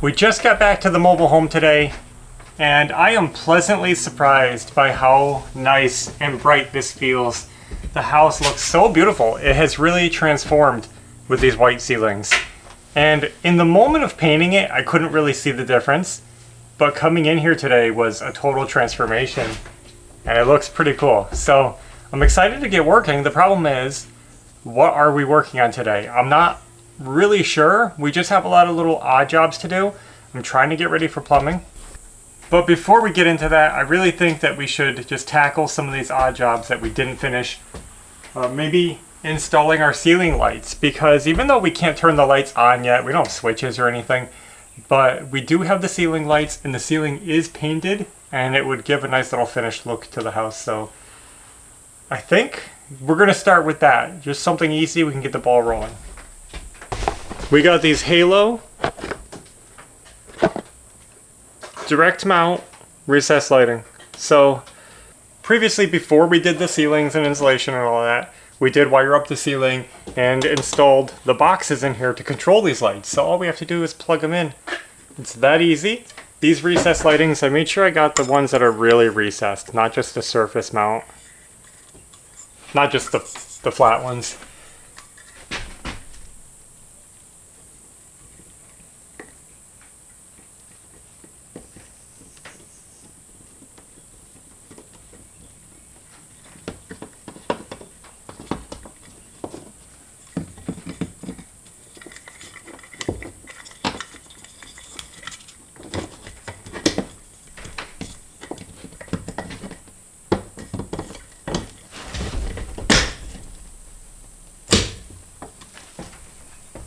We just got back to the mobile home today, and I am pleasantly surprised by how nice and bright this feels. The house looks so beautiful. It has really transformed with these white ceilings. And in the moment of painting it, I couldn't really see the difference, but coming in here today was a total transformation, and it looks pretty cool. So I'm excited to get working. The problem is, what are we working on today? I'm not really sure. We just have a lot of little odd jobs to do. I'm trying to get ready for plumbing. But before we get into that, I really think that we should just tackle some of these odd jobs that we didn't finish. Maybe installing our ceiling lights, because even though we can't turn the lights on yet, we don't have switches or anything, but we do have the ceiling lights and the ceiling is painted and it would give a nice little finished look to the house. So I think we're gonna start with that. Just something easy, we can get the ball rolling. We got these Halo direct mount recessed lighting. So previously, before we did the ceilings and insulation and all that, we did wire up the ceiling and installed the boxes in here to control these lights. So all we have to do is plug them in. It's that easy. These recessed lightings, I made sure I got the ones that are really recessed, not just the surface mount. Not just the flat ones.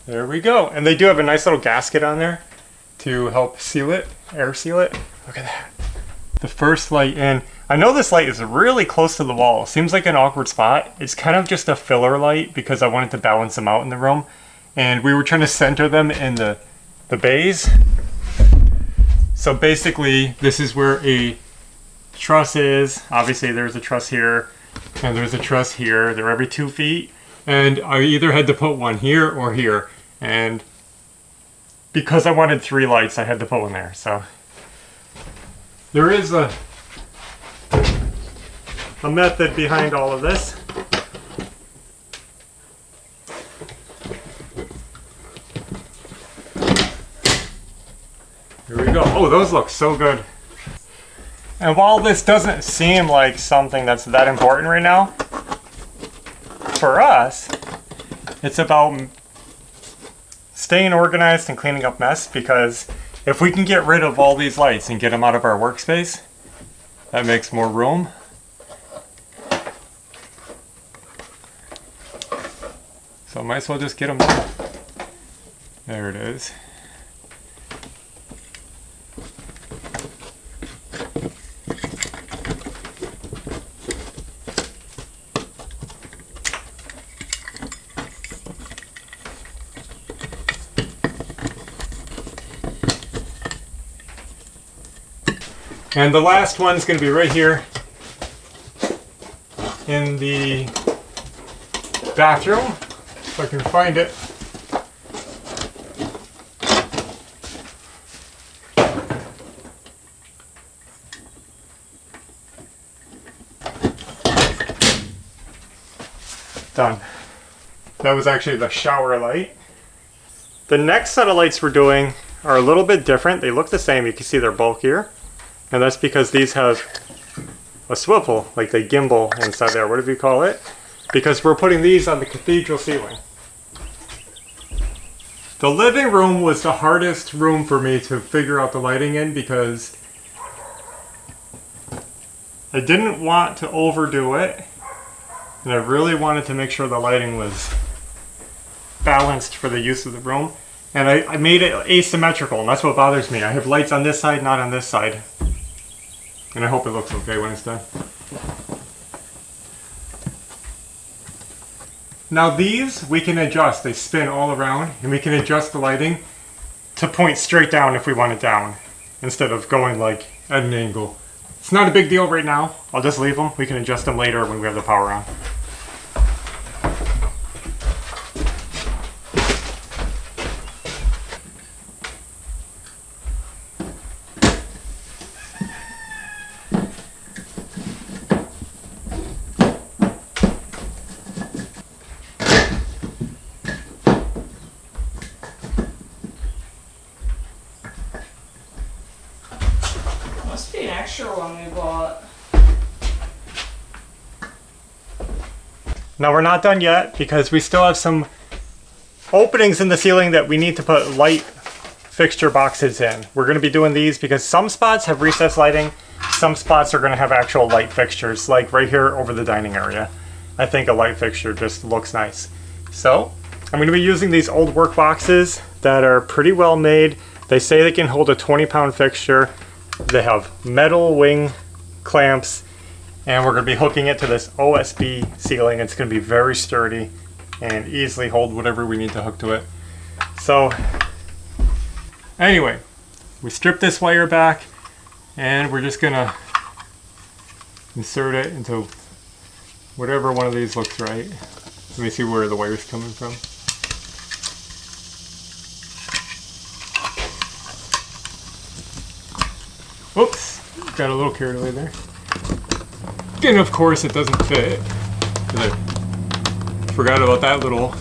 There we go. And they do have a nice little gasket on there to help seal it, air seal it. Look at that. The first light in. I know this light is really close to the wall. Seems like an awkward spot. It's kind of just a filler light because I wanted to balance them out in the room. And we were trying to center them in the bays. So basically, this is where a truss is. Obviously, there's a truss here and there's a truss here. They're every 2 feet. And I either had to put one here or here. And because I wanted 3 lights, I had to put one there. So there is a method behind all of this. Here we go. Oh, those look so good. And while this doesn't seem like something that's that important right now, for us, it's about staying organized and cleaning up mess, because if we can get rid of all these lights and get them out of our workspace, that makes more room. So I might as well just get them done. There it is. And the last one's going to be right here in the bathroom, if I can find it. Done. That was actually the shower light. The next set of lights we're doing are a little bit different. They look the same. You can see they're bulkier. And that's because these have a swivel, like the gimbal inside there, whatever you call it, because we're putting these on the cathedral ceiling. The living room was the hardest room for me to figure out the lighting in, because I didn't want to overdo it, and I really wanted to make sure the lighting was balanced for the use of the room. And I made it asymmetrical, and that's what bothers me. I have lights on this side, not on this side. And I hope it looks okay when it's done. Now these we can adjust. They spin all around, and we can adjust the lighting to point straight down if we want it down, instead of going like at an angle. It's not a big deal right now. I'll just leave them. We can adjust them later when we have the power on. extra one we bought. Now we're not done yet because we still have some openings in the ceiling that we need to put light fixture boxes in. We're going to be doing these because some spots have recessed lighting, some spots are going to have actual light fixtures, like right here over the dining area. I think a light fixture just looks nice. So I'm going to be using these old work boxes that are pretty well made. They say they can hold a 20-pound fixture. They have metal wing clamps, and we're going to be hooking it to this OSB ceiling. It's going to be very sturdy and easily hold whatever we need to hook to it. So anyway, we strip this wire back and we're just going to insert it into whatever one of these looks right. Let me see where the wire's coming from. Oops, got a little carried away there. And of course it doesn't fit, because I forgot about that little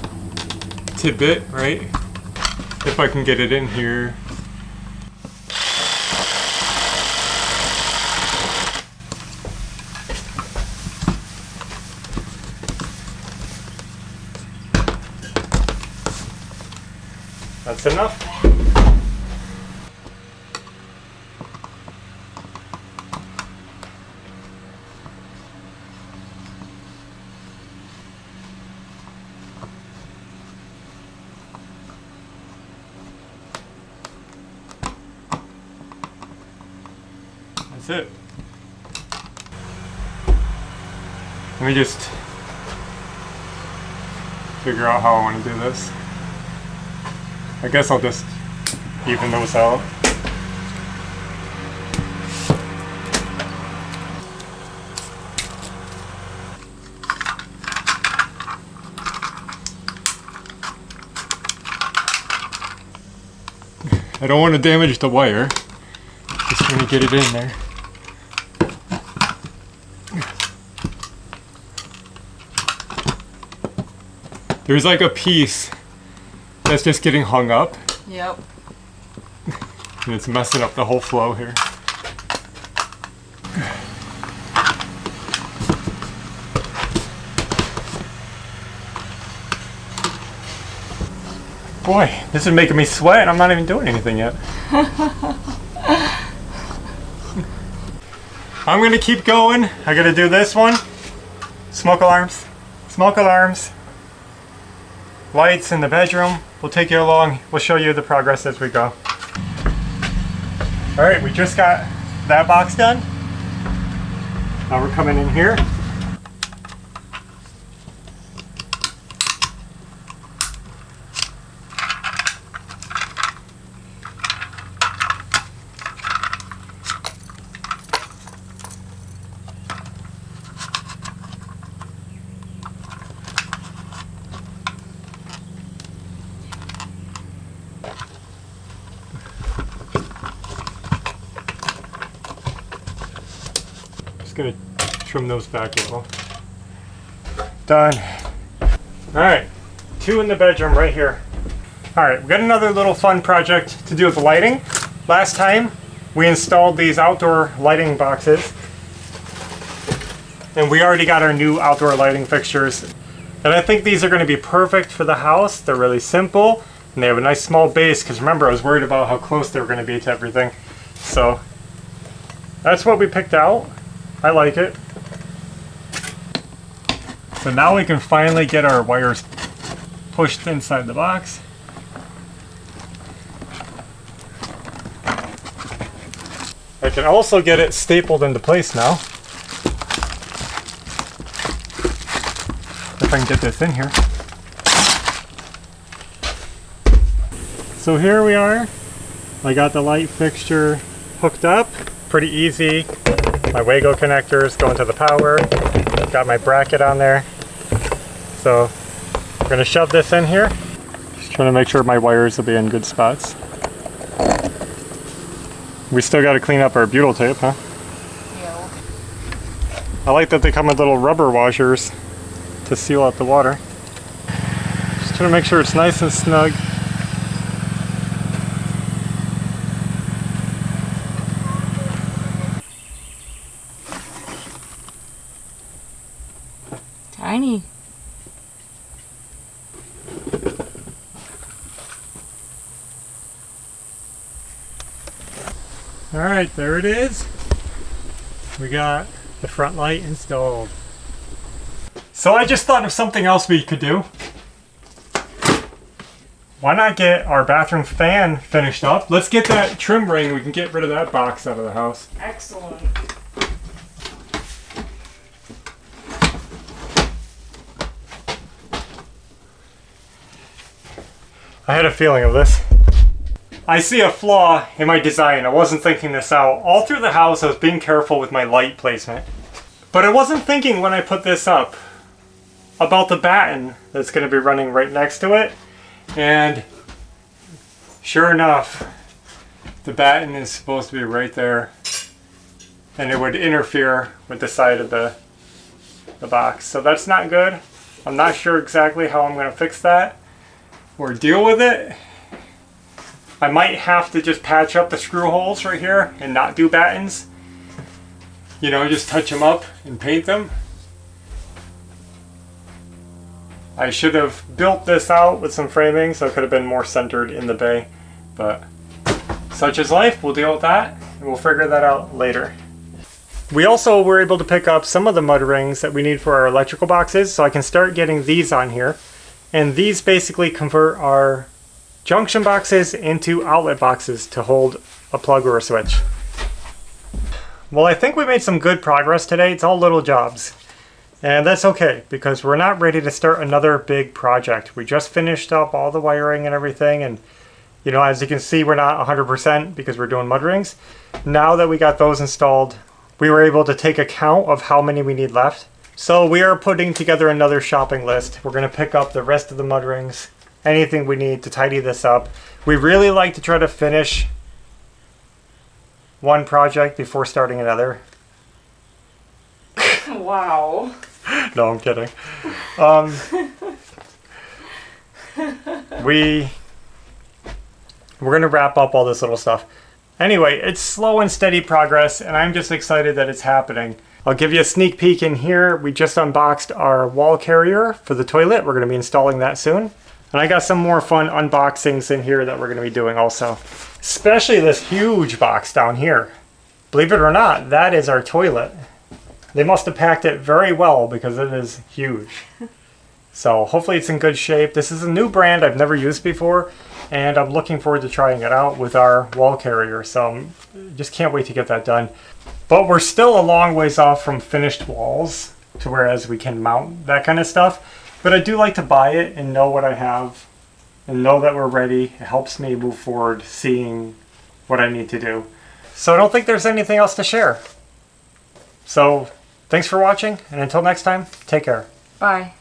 tidbit, right? If I can get it in here. That's enough. That's it. Let me just figure out how I want to do this. I guess I'll just even those out. I don't want to damage the wire. Just want to get it in there. There's like a piece that's just getting hung up. Yep. And it's messing up the whole flow here. Boy, this is making me sweat and I'm not even doing anything yet. I'm gonna keep going. I gotta do this one. Smoke alarms. Smoke alarms. Lights in the bedroom. We'll take you along. We'll show you the progress as we go. All right, we just got that box done. Now we're coming in here. Just gonna trim those back a little. Done. All right, 2 in the bedroom right here. All right, we got another little fun project to do with the lighting. Last time we installed these outdoor lighting boxes, and we already got our new outdoor lighting fixtures. And I think these are gonna be perfect for the house. They're really simple, and they have a nice small base, because remember, I was worried about how close they were gonna be to everything. So that's what we picked out. I like it. So now we can finally get our wires pushed inside the box. I can also get it stapled into place now. If I can get this in here. So here we are. I got the light fixture hooked up. Pretty easy. My Wago connectors go into the power. Got my bracket on there. So we're gonna shove this in here. Just trying to make sure my wires will be in good spots. We still got to clean up our butyl tape, huh? Yeah. I like that they come with little rubber washers to seal out the water. Just trying to make sure it's nice and snug. shiny. Alright, there it is. We got the front light installed. So I just thought of something else we could do. Why not get our bathroom fan finished up? Let's get that trim ring. We can get rid of that box out of the house. Excellent. I had a feeling of this. I see a flaw in my design. I wasn't thinking this out. All through the house I was being careful with my light placement. But I wasn't thinking when I put this up about the batten that's going to be running right next to it. And sure enough, the batten is supposed to be right there. And it would interfere with the side of the box. So that's not good. I'm not sure exactly how I'm going to fix that or deal with it. I might have to just patch up the screw holes right here and not do battens. You know, just touch them up and paint them. I should have built this out with some framing so it could have been more centered in the bay. But such is life. We'll deal with that and we'll figure that out later. We also were able to pick up some of the mud rings that we need for our electrical boxes, so I can start getting these on here. And these basically convert our junction boxes into outlet boxes to hold a plug or a switch. Well, I think we made some good progress today. It's all little jobs. And that's okay, because we're not ready to start another big project. We just finished up all the wiring and everything, and you know, as you can see, we're not 100% because we're doing mud rings. Now that we got those installed, we were able to take account of how many we need left. So we are putting together another shopping list. We're going to pick up the rest of the mud rings, anything we need to tidy this up. We really like to try to finish one project before starting another. Wow. No, I'm kidding. We're going to wrap up all this little stuff. Anyway, it's slow and steady progress, and I'm just excited that it's happening. I'll give you a sneak peek in here. We just unboxed our wall carrier for the toilet. We're going to be installing that soon. And I got some more fun unboxings in here that we're going to be doing also. Especially this huge box down here. Believe it or not, that is our toilet. They must have packed it very well because it is huge. So hopefully it's in good shape. This is a new brand I've never used before, and I'm looking forward to trying it out with our wall carrier. So just can't wait to get that done. But we're still a long ways off from finished walls to whereas we can mount that kind of stuff. But I do like to buy it and know what I have and know that we're ready. It helps me move forward seeing what I need to do. So I don't think there's anything else to share. So thanks for watching, and until next time, take care. Bye.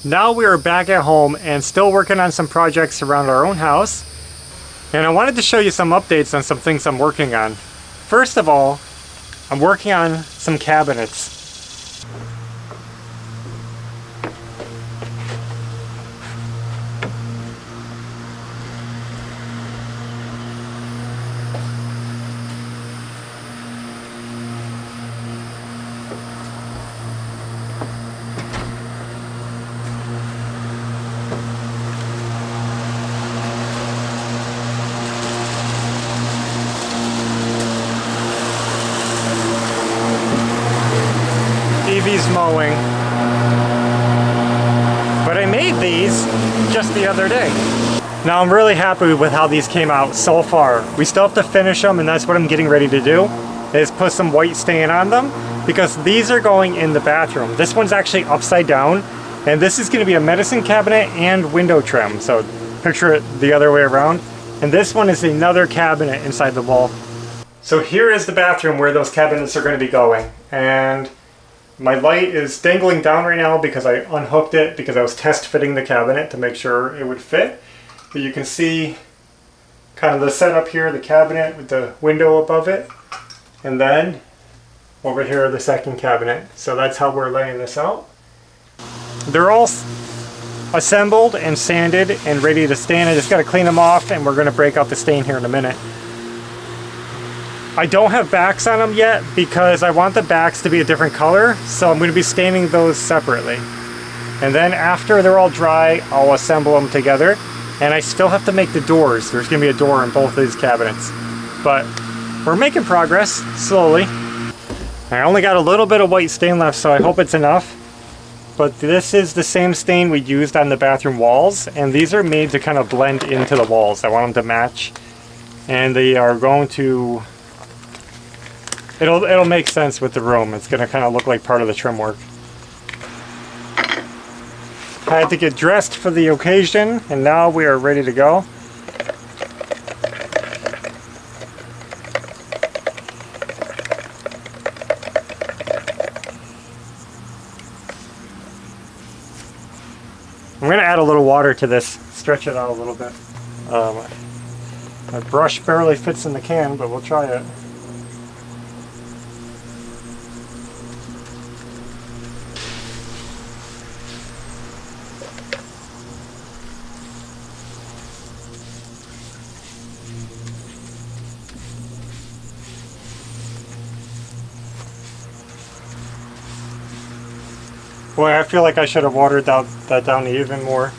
Now we are back at home and still working on some projects around our own house. And I wanted to show you some updates on some things I'm working on. First of all, I'm working on some cabinets. Evie's mowing. But I made these just the other day. Now I'm really happy with how these came out so far. We still have to finish them, and that's what I'm getting ready to do, is put some white stain on them, because these are going in the bathroom. This one's actually upside down, and this is going to be a medicine cabinet and window trim. So picture it the other way around. And this one is another cabinet inside the wall. So here is the bathroom where those cabinets are going to be going. And my light is dangling down right now because I unhooked it because I was test fitting the cabinet to make sure it would fit. But you can see kind of the setup here, the cabinet with the window above it. And then over here, the second cabinet. So that's how we're laying this out. They're all assembled and sanded and ready to stain. I just got to clean them off, and we're going to break out the stain here in a minute. I don't have backs on them yet because I want the backs to be a different color, so I'm going to be staining those separately. And then after they're all dry, I'll assemble them together. And I still have to make the doors. There's going to be a door in both of these cabinets. But we're making progress, slowly. I only got a little bit of white stain left, so I hope it's enough. But this is the same stain we used on the bathroom walls, and these are made to kind of blend into the walls. I want them to match, and they are going to... It'll make sense with the room. It's going to kind of look like part of the trim work. I had to get dressed for the occasion, and now we are ready to go. I'm going to add a little water to this, stretch it out a little bit. My brush barely fits in the can, but we'll try it. Boy, I feel like I should have watered that down even more.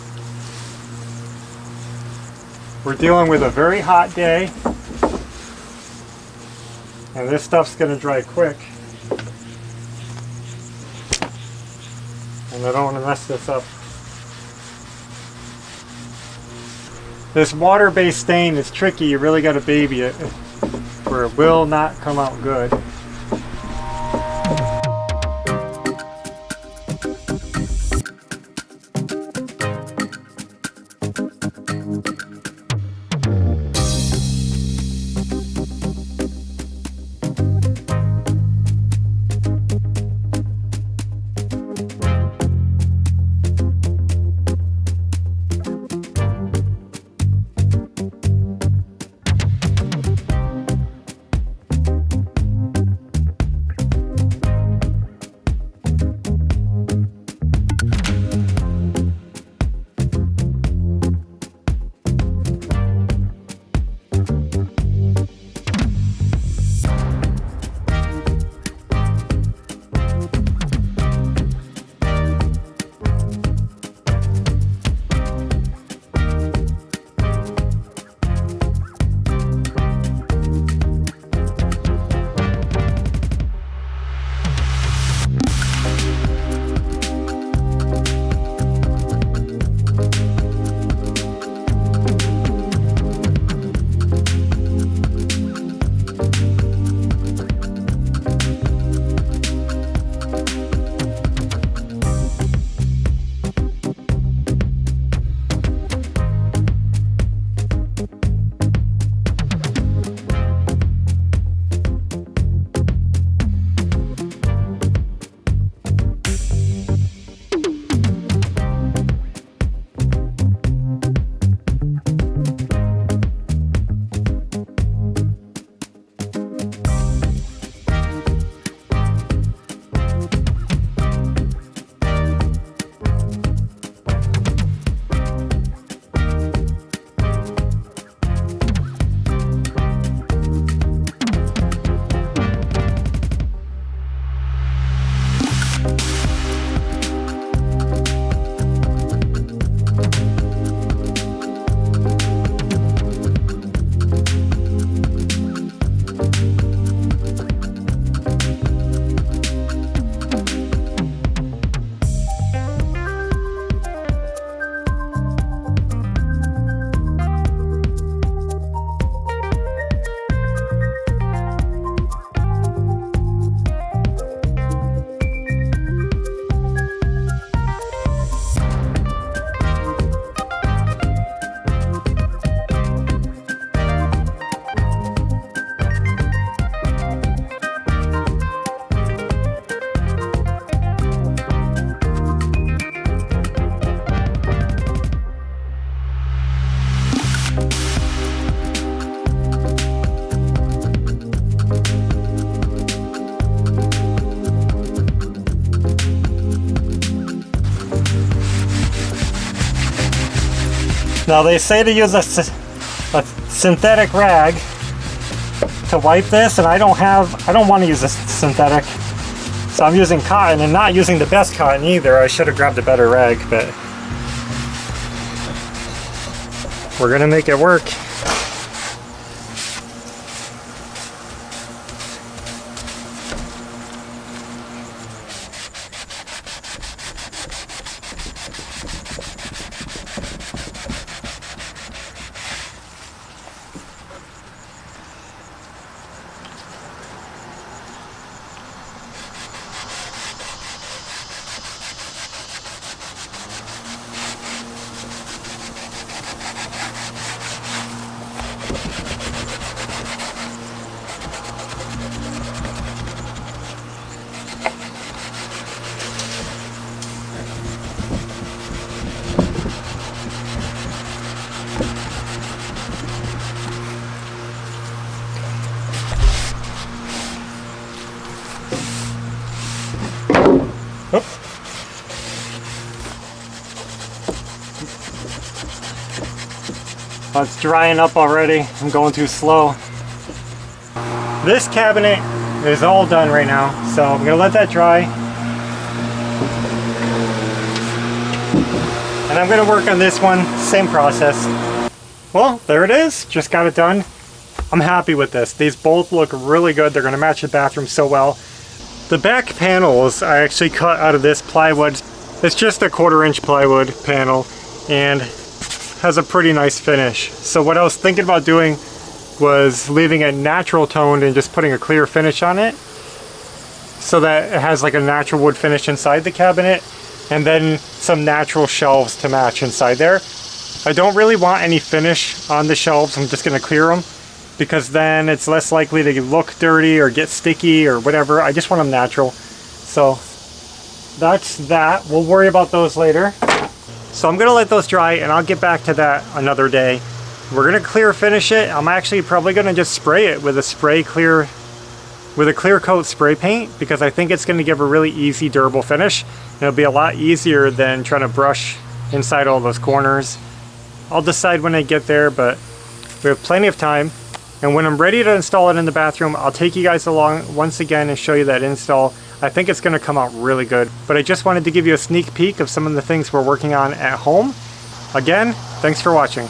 We're dealing with a very hot day, and this stuff's going to dry quick. And I don't want to mess this up. This water-based stain is tricky. You really got to baby it, or it will not come out good. Now they say to use a synthetic rag, to wipe this, and I don't want to use a synthetic. So I'm using cotton, and not using the best cotton either. I should have grabbed a better rag, but we're gonna make it work. Oh, it's drying up already. I'm going too slow. This cabinet is all done right now, so I'm gonna let that dry. And I'm gonna work on this one, same process. Well, there it is, just got it done. I'm happy with this. These both look really good. They're gonna match the bathroom so well. The back panels I actually cut out of this plywood. It's just a 1/4-inch plywood panel and has a pretty nice finish. So what I was thinking about doing was leaving it natural toned and just putting a clear finish on it so that it has like a natural wood finish inside the cabinet, and then some natural shelves to match inside there. I don't really want any finish on the shelves. I'm just gonna clear them because then it's less likely to look dirty or get sticky or whatever. I just want them natural. So that's that. We'll worry about those later. So I'm gonna let those dry and I'll get back to that another day. We're gonna clear finish it. I'm actually probably gonna just spray it with a clear coat spray paint because I think it's gonna give a really easy, durable finish. It'll be a lot easier than trying to brush inside all those corners. I'll decide when I get there, but we have plenty of time. And when I'm ready to install it in the bathroom, I'll take you guys along once again and show you that install. I think it's gonna come out really good. But I just wanted to give you a sneak peek of some of the things we're working on at home. Again, thanks for watching.